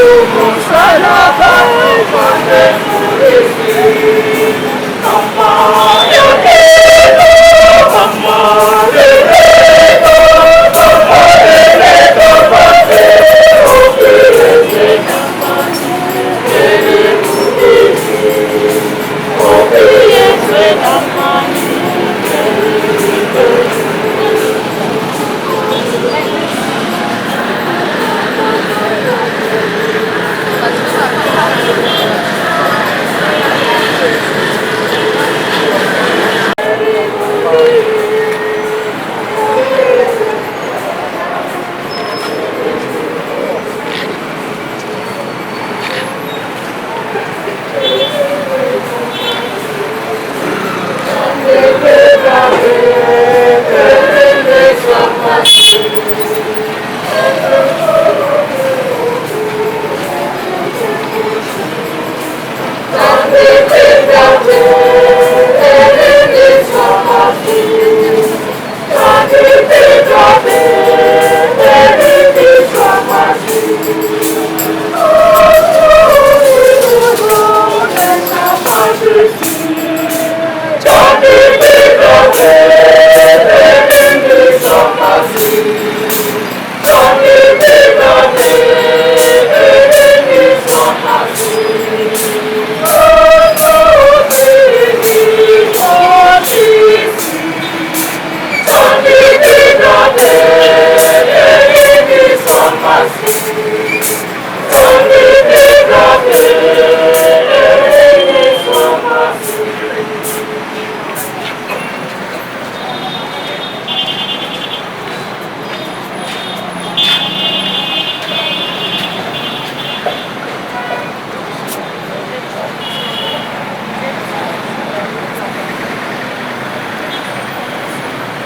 Musalaba upande polisi. Mama yatelo, mama lelego, mama lelego bate, opirese namani, polisi. Opirese namani,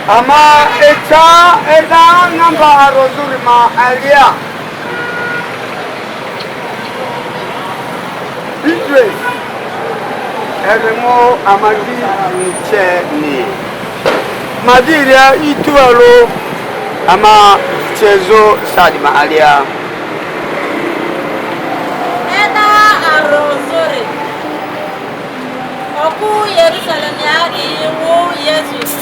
ama eta eda namba rozuri ma alia Idris eremo amagi nicheni madiria itualo ama chezo sadima alia eda arozuri oku Yerusalem yadi wo Jesus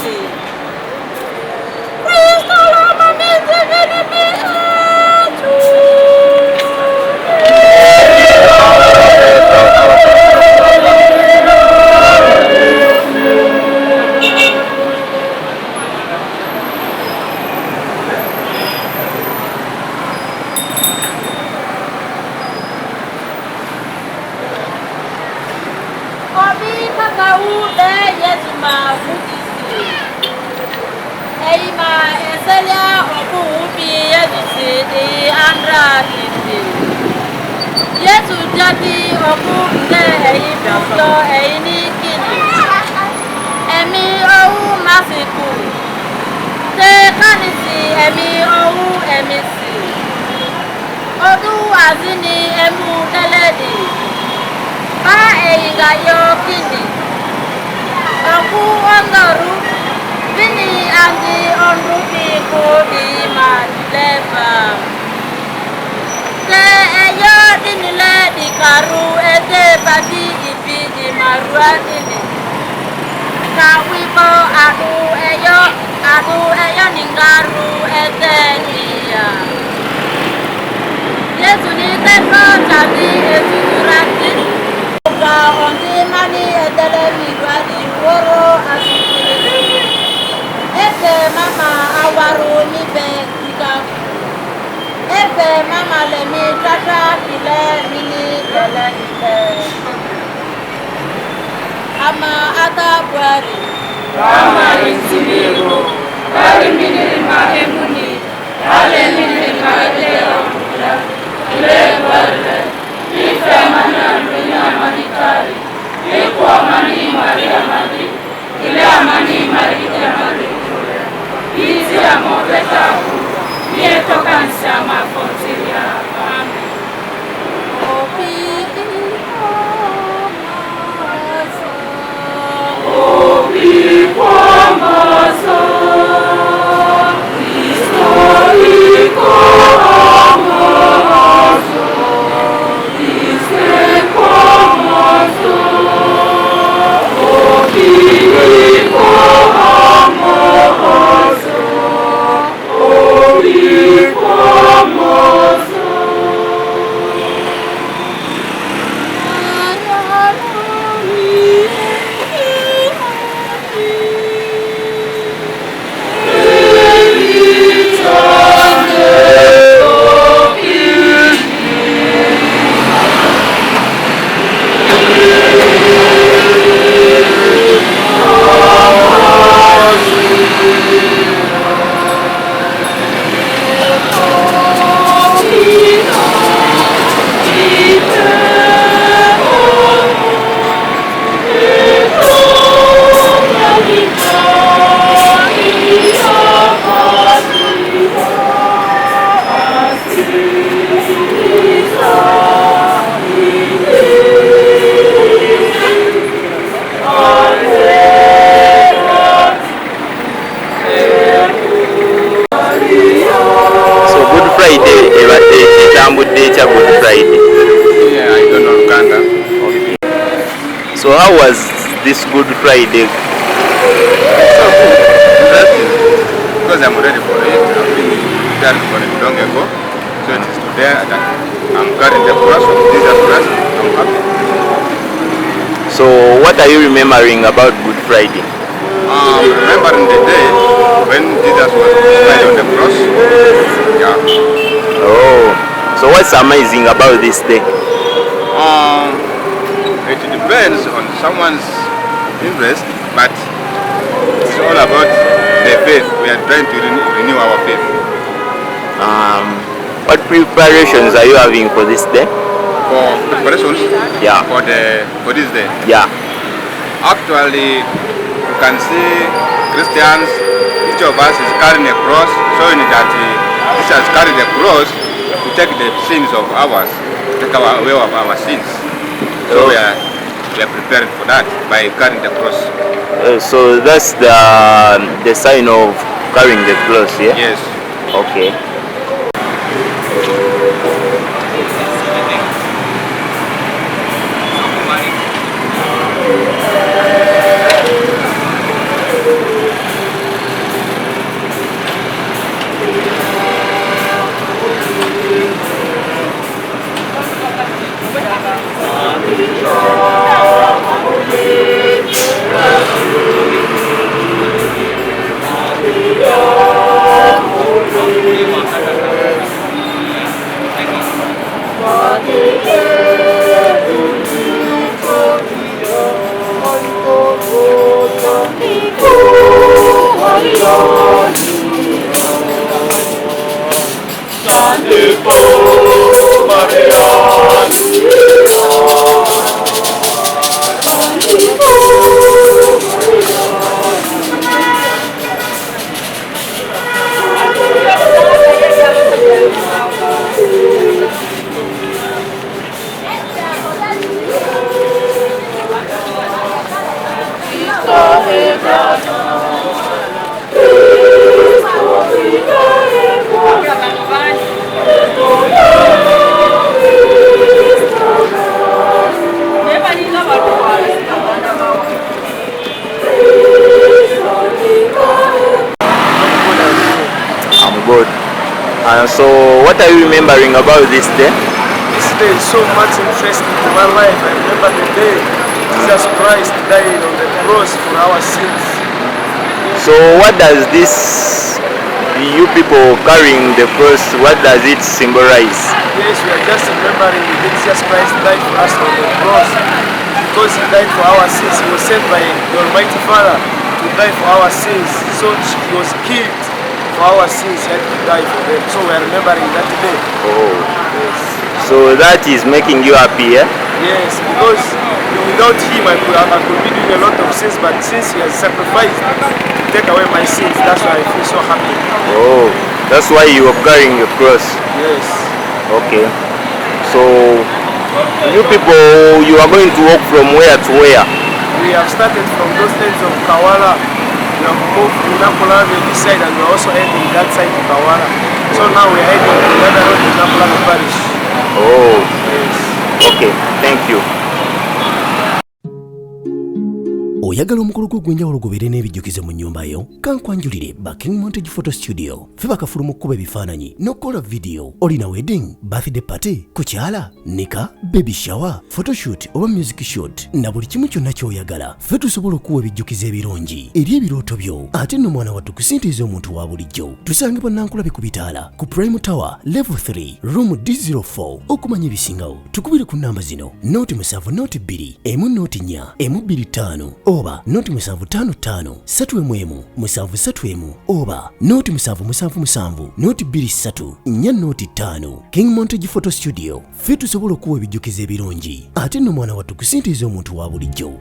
Yesu jadi oku ne buto ni kini emi owu masiku te kanisi emi owu emisi odu azini emu neledi ba eyinga yo kini oku ondoru bini andi ondu biko di madleva te eyo dinile di karu ete badi ibi di marua dini ka wibo adu eyo ningaru ete niya Yesu ni tefo jadi etuturati oga ondi mani edele mirwadi woro asukiri ete mama awaru nibe tika ebe mama le mi tata kile mini kele ite ama ata bwari mama intimigo bari mini ma emuni ale mini ma eleo ile bwari ife mana dunia manitari ikuwa mani maria mani ile amani maria mani hizi amoveta Nieto cansama consilia. Amen. Cristo how was this Good Friday? So good. Because I'm ready for it. I've been there for it long ago. So it is today that I'm carrying the cross of Jesus Christ. I'm happy. So what are you remembering about Good Friday? Remembering the day when Jesus was died on the cross. Yeah. Oh, so what's amazing about this day? It depends on someone's interest, but it's all about the faith. We are trying to renew our faith. What preparations are you having for this day? For preparations? Yeah. For this day? Yeah. Actually, you can see Christians, each of us is carrying a cross, showing that Jesus has carried the cross to take the sins of ours, take away of our sins. So we are preparing for that by carrying the cross. So that's the sign of carrying the cross, yeah? Yes. Okay. So what are you remembering about this day? This day is so much interesting to my life. I remember the day Jesus Christ died on the cross for our sins. So what does this, you people carrying the cross, what does it symbolize? Yes, we are just remembering that Jesus Christ died for us on the cross. Because he died for our sins, he was sent by the Almighty Father to die for our sins. So he was killed for our sins, he had to die for them. So we are remembering that day. Oh. Yes. So that is making you happy, yeah? Yes, because without him I could be doing a lot of sins, but since he has sacrificed to take away my sins, that's why I feel so happy. Oh, that's why you are carrying the cross. Yes. Okay. So you people, you are going to walk from where to where? We have started from those ends of Kawala. We have moved to Nampulave this side, and we are also heading that side to Kawala. So now we are heading to the other road to Nampulave Parish. Oh. Yes. Okay, thank you. oyagala omukolo gw'ogwenjawulo gubeere n'ebijjukize mu nnyumba yo kankwanjulire King Montage Photo Studio fe bakafulu mu kkuba ebifaananyi n'okukola video. Olina wedding, birthday party, kukyala, nika, baby shower, photoshoot oba music shoot na buli kimu kyonna ky'oyagala fe tusobola okuwa ebijjukize ebirungi eri ebirooto byo ate nno mwana wattu kusintiiza omuntu wa bulijjo. Tusange Bannankulabe ku Bitaala ku Prime Tower Level 3 Room D04. Okumanya ebisingawo tukubire ku namba zino noti 7 noti 2 emu noti 4 emu 25 oba noti 755 3 731 oba noti 777 noti 23 4 noti 5. King Montage Photo Studio fe tusobola okuwa ebijjukize ebirungi ate nno mwana wattu kusintiiza omuntu wa bulijjo.